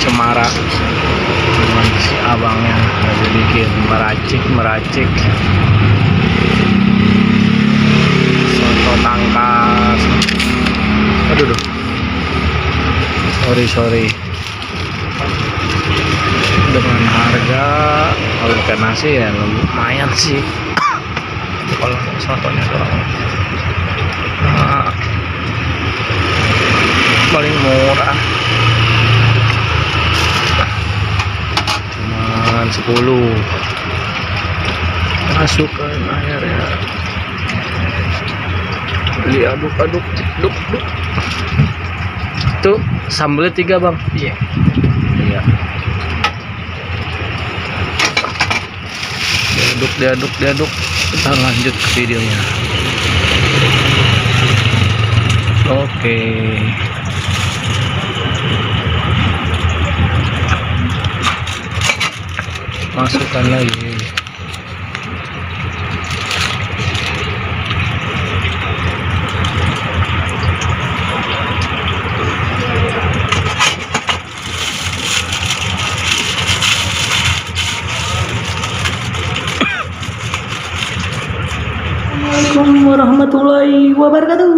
cemara. Cuman si abangnya lagi bikin meracik soto tangkas. Aduh, sorry dengan harga kalau ikan nasi ya lumayan sih. Kalau sotonya doang paling murah cuman 10. Masukkan airnya, diaduk tuh sambelnya 3 bang. Iya. diaduk. Kita lanjut ke videonya. Oke. Masukkan lagi. Assalamualaikum warahmatullahi wabarakatuh.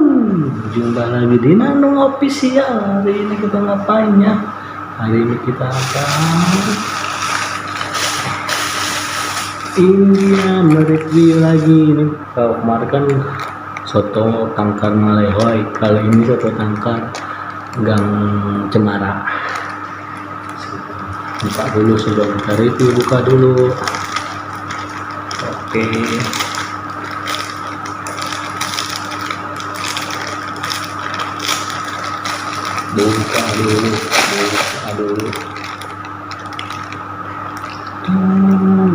Jumpa lagi di Nanung Official. Hari ini kita ngapain ya? Hari ini kita akan mereview lagi nih. Kalau kemarin kan soto tangkar Malewai, kali ini soto tangkar Gang Cemara. Buka dulu sebelum kita review, buka dulu. Oke. Buka dulu.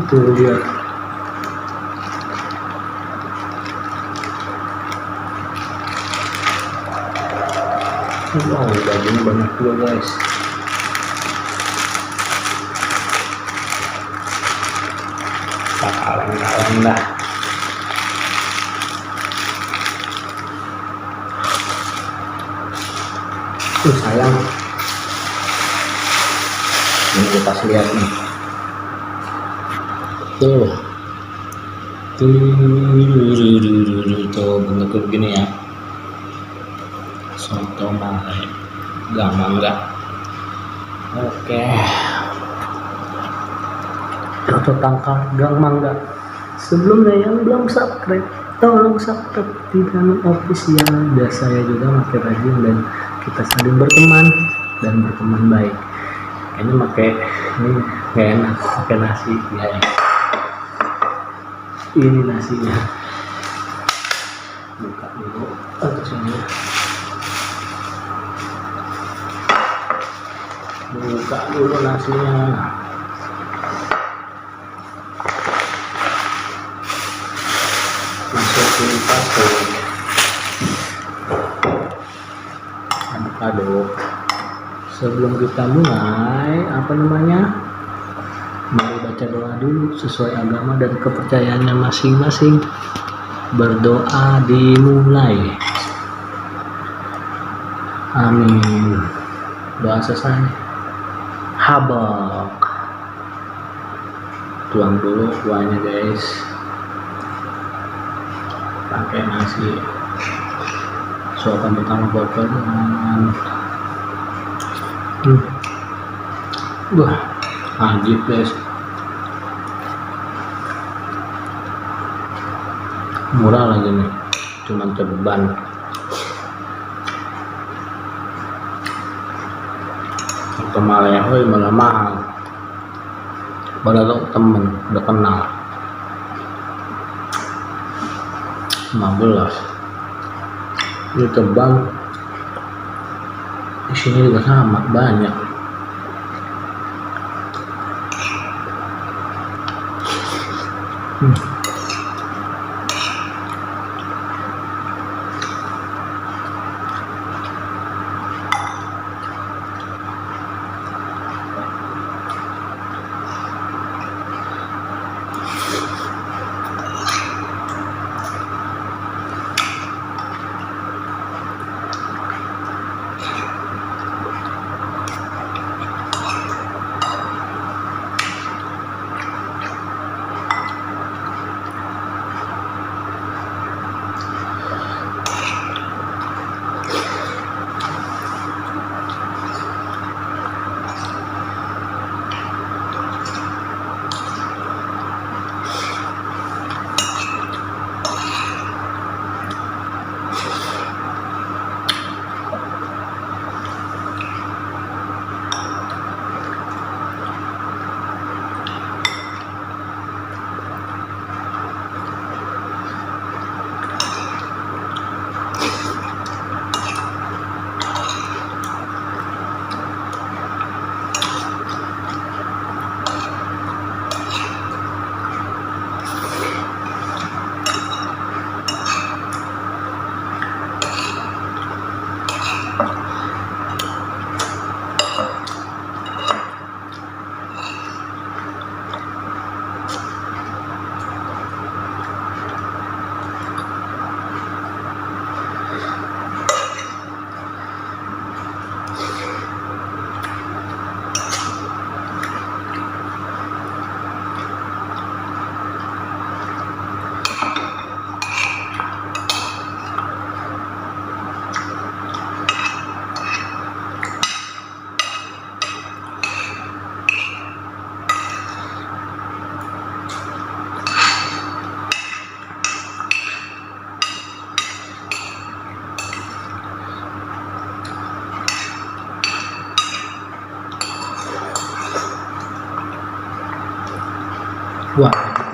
Tuh lihat. Wow, dagingnya banyak juga guys. Kaleng dah. Sayang. Ini kita lihat nih. Tuh bentuknya begini ya. Soto Malai Gang Mangga. Oke. Soto tangkar Gang Mangga. Sebelumnya yang belum subscribe, tolong subscribe di Nanung Official. Biar saya juga makin rajin dan kita saling berteman dan berteman baik. Kayaknya pakai ini nggak enak, pakai nasi ya. Ini nasinya. Buka dulu atasnya. Buka dulu nasinya. Masukin pasir. Aduk. Sebelum kita mulai mari baca doa dulu sesuai agama dan kepercayaannya masing-masing. Berdoa dimulai. Amin. Doa selesai. Habak. Tuang dulu kuahnya guys. Pakai nasi. Suapan pertama potongan. Wah, ajib guys. Murah lagi nih, cuman ceban. Soto Malewai malah mahal. Padahal temen udah kenal. 15. Ini ceban. Di sini juga sama, banyak.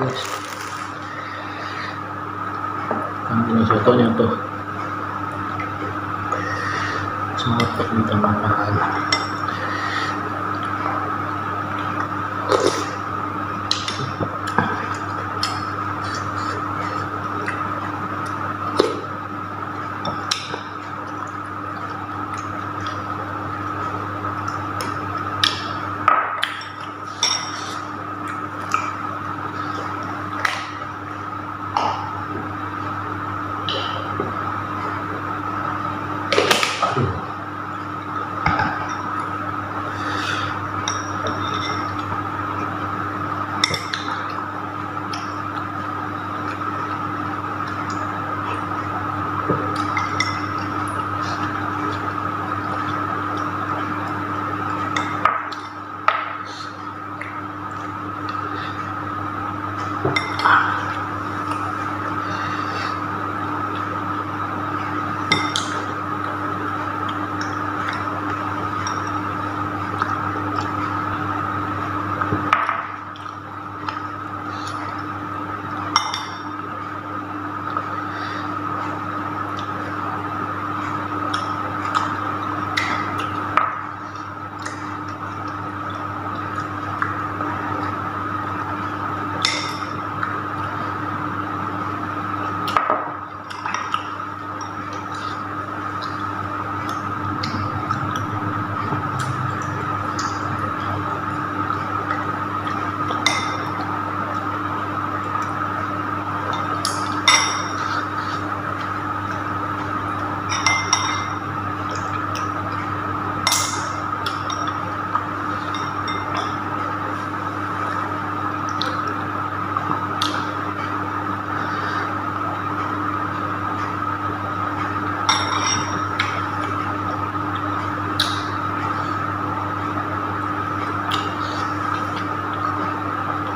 guys. Kan ini sotonya tuh soto ditambahkan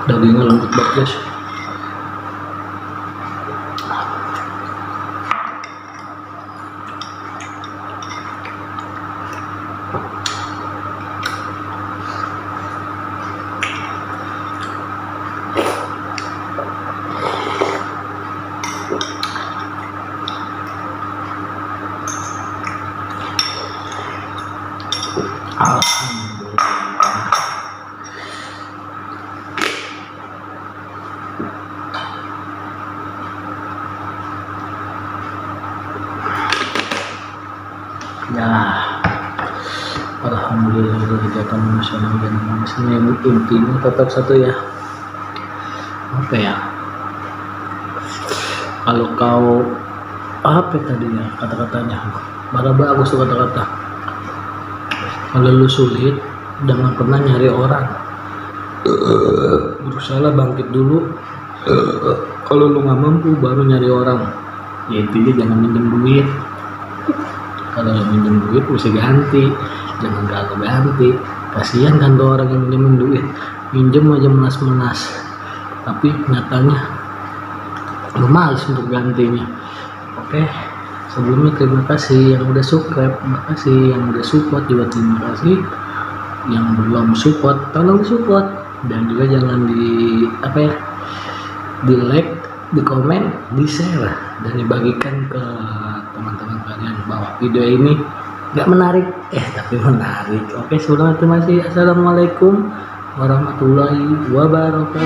dagingnya lembut banget guys. Ya, alhamdulillah kegiatan nasional dan internasional intinya tetap satu ya. Apa ya? Kalau kau apa tadi ya kata-katanya? Mana bagus tuh kata-kata. Kalau lu sulit, jangan pernah nyari orang. Berusaha bangkit dulu. Kalau lu nggak mampu, baru nyari orang. Ya intinya jangan minjem duit. Kalau minjem duit mesti ganti, jangan gagal ganti. Kasihan kan tuh orang yang minjemin duit, minjem aja melas-melas, tapi nyatanya lu malas untuk gantinya. Oke, sebelumnya terima kasih yang udah subscribe, terima kasih yang udah support juga, terima kasih yang belum support, tolong support, dan juga jangan di di like, di komen, di share, dan dibagikan ke teman-teman kalian bahwa video ini nggak menarik tapi menarik. Oke, sebelumnya terima kasih. Assalamualaikum warahmatullahi wabarakatuh.